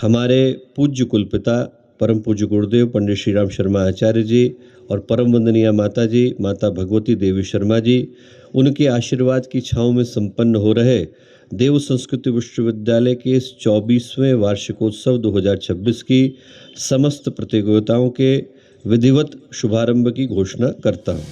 हमारे पूज्य कुलपिता परम पूज्य गुरुदेव पंडित श्री राम शर्मा आचार्य जी और परम वंदनीय माता जी माता भगवती देवी शर्मा जी, उनके आशीर्वाद की छाँव में संपन्न हो रहे देव संस्कृति विश्वविद्यालय के इस 24वें वार्षिकोत्सव 2026 की समस्त प्रतियोगिताओं के विधिवत शुभारंभ की घोषणा करता हूँ।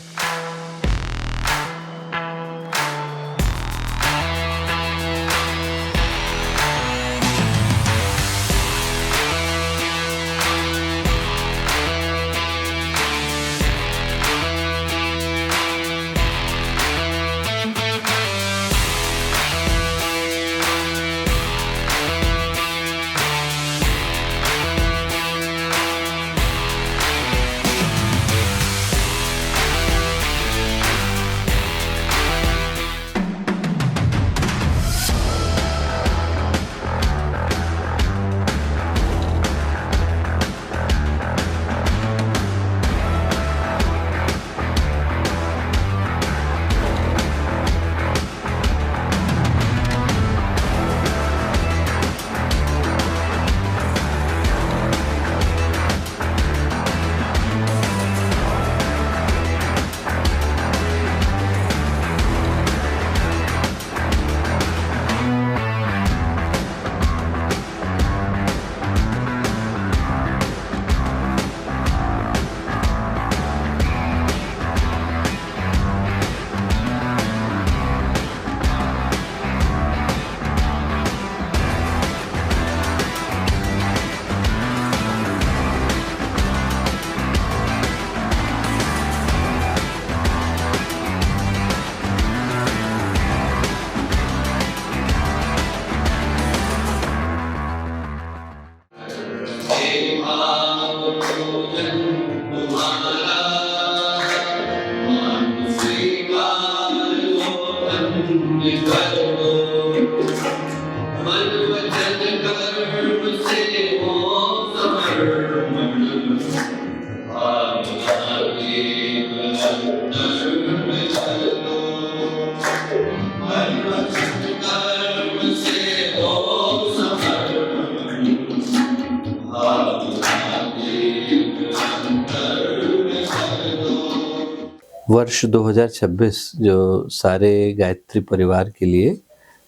वर्ष 2026 जो सारे गायत्री परिवार के लिए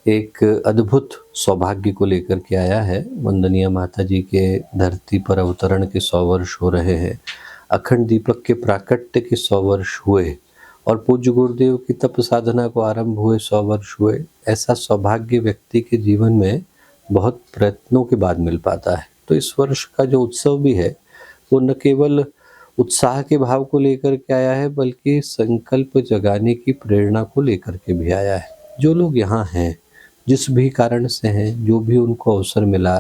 एक अद्भुत सौभाग्य को लेकर के आया है। वंदनीय माता जी के धरती पर अवतरण के 100 वर्ष हो रहे हैं, अखंड दीपक के प्राकट्य के 100 वर्ष हुए और पूज्य गुरुदेव की तप साधना को आरंभ हुए 100 वर्ष हुए। ऐसा सौभाग्य व्यक्ति के जीवन में बहुत प्रयत्नों के बाद मिल पाता है। तो इस वर्ष का जो उत्सव भी है वो न केवल उत्साह के भाव को लेकर के आया है, बल्कि संकल्प जगाने की प्रेरणा को लेकर के भी आया है। जो लोग यहाँ हैं, जिस भी कारण से हैं, जो भी उनको अवसर मिला,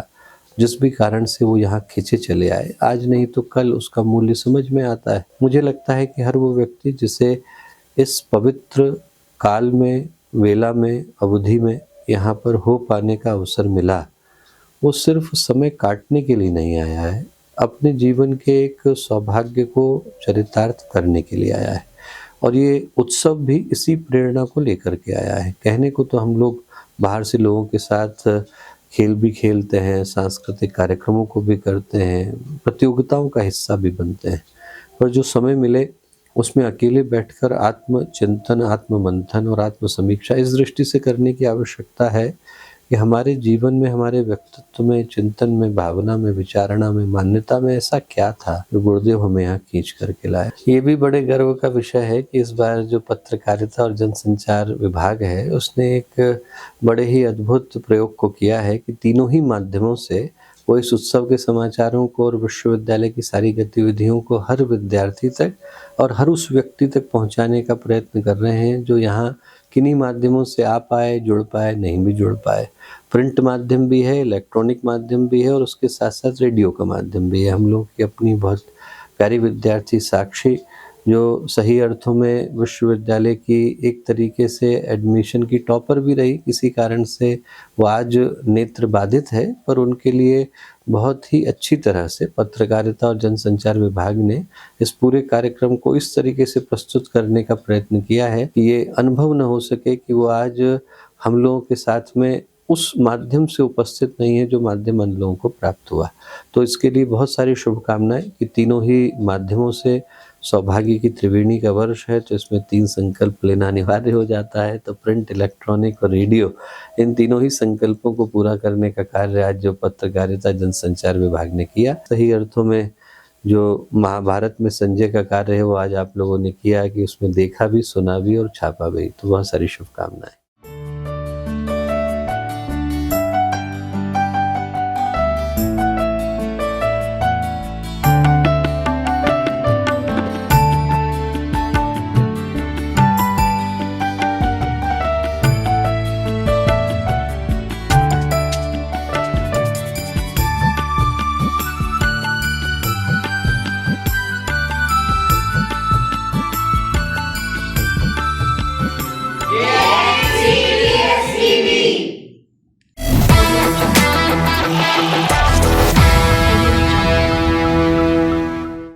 जिस भी कारण से वो यहाँ खींचे चले आए, आज नहीं तो कल उसका मूल्य समझ में आता है। मुझे लगता है कि हर वो व्यक्ति जिसे इस पवित्र काल में, वेला में, अवधि में यहाँ पर हो पाने का अवसर मिला, वो सिर्फ समय काटने के लिए नहीं आया है, अपने जीवन के एक सौभाग्य को चरितार्थ करने के लिए आया है। और ये उत्सव भी इसी प्रेरणा को लेकर के आया है। कहने को तो हम लोग बाहर से लोगों के साथ खेल भी खेलते हैं, सांस्कृतिक कार्यक्रमों को भी करते हैं, प्रतियोगिताओं का हिस्सा भी बनते हैं, पर जो समय मिले उसमें अकेले बैठकर आत्मचिंतन, आत्ममंथन और आत्मसमीक्षा इस दृष्टि से करने की आवश्यकता है कि हमारे जीवन में, हमारे व्यक्तित्व में, चिंतन में, भावना में, विचारणा में, मान्यता में ऐसा क्या था जो गुरुदेव हमें यहाँ खींच करके लाए। ये भी बड़े गर्व का विषय है कि इस बार जो पत्रकारिता और जनसंचार विभाग है उसने एक बड़े ही अद्भुत प्रयोग को किया है कि तीनों ही माध्यमों से वो इस उत्सव के समाचारों को और विश्वविद्यालय की सारी गतिविधियों को हर विद्यार्थी तक और हर उस व्यक्ति तक पहुंचाने का प्रयत्न कर रहे हैं जो यहाँ किन्हीं माध्यमों से आ पाए, जुड़ पाए, नहीं भी जुड़ पाए। प्रिंट माध्यम भी है, इलेक्ट्रॉनिक माध्यम भी है और उसके साथ साथ रेडियो का माध्यम भी है। हम लोग की अपनी बहुत प्यारी विद्यार्थी साक्षी, जो सही अर्थों में विश्वविद्यालय की एक तरीके से एडमिशन की टॉपर भी रही, किसी कारण से वो आज नेत्र बाधित है, पर उनके लिए बहुत ही अच्छी तरह से पत्रकारिता और जनसंचार विभाग ने इस पूरे कार्यक्रम को इस तरीके से प्रस्तुत करने का प्रयत्न किया है कि ये अनुभव न हो सके कि वो आज हम लोगों के साथ में उस माध्यम से उपस्थित नहीं है जो माध्यम अन्य लोगों को प्राप्त हुआ। तो इसके लिए बहुत सारी शुभकामनाएं कि तीनों ही माध्यमों से सौभाग्य की त्रिवेणी का वर्ष है, तो इसमें 3 संकल्प लेना अनिवार्य हो जाता है। तो प्रिंट, इलेक्ट्रॉनिक और रेडियो, इन तीनों ही संकल्पों को पूरा करने का कार्य आज जो पत्रकारिता जनसंचार विभाग ने किया, सही अर्थों में जो महाभारत में संजय का कार्य है वो आज आप लोगों ने किया कि उसमें देखा भी, सुना भी और छापा भी। तो बहुत सारी शुभकामनाएं।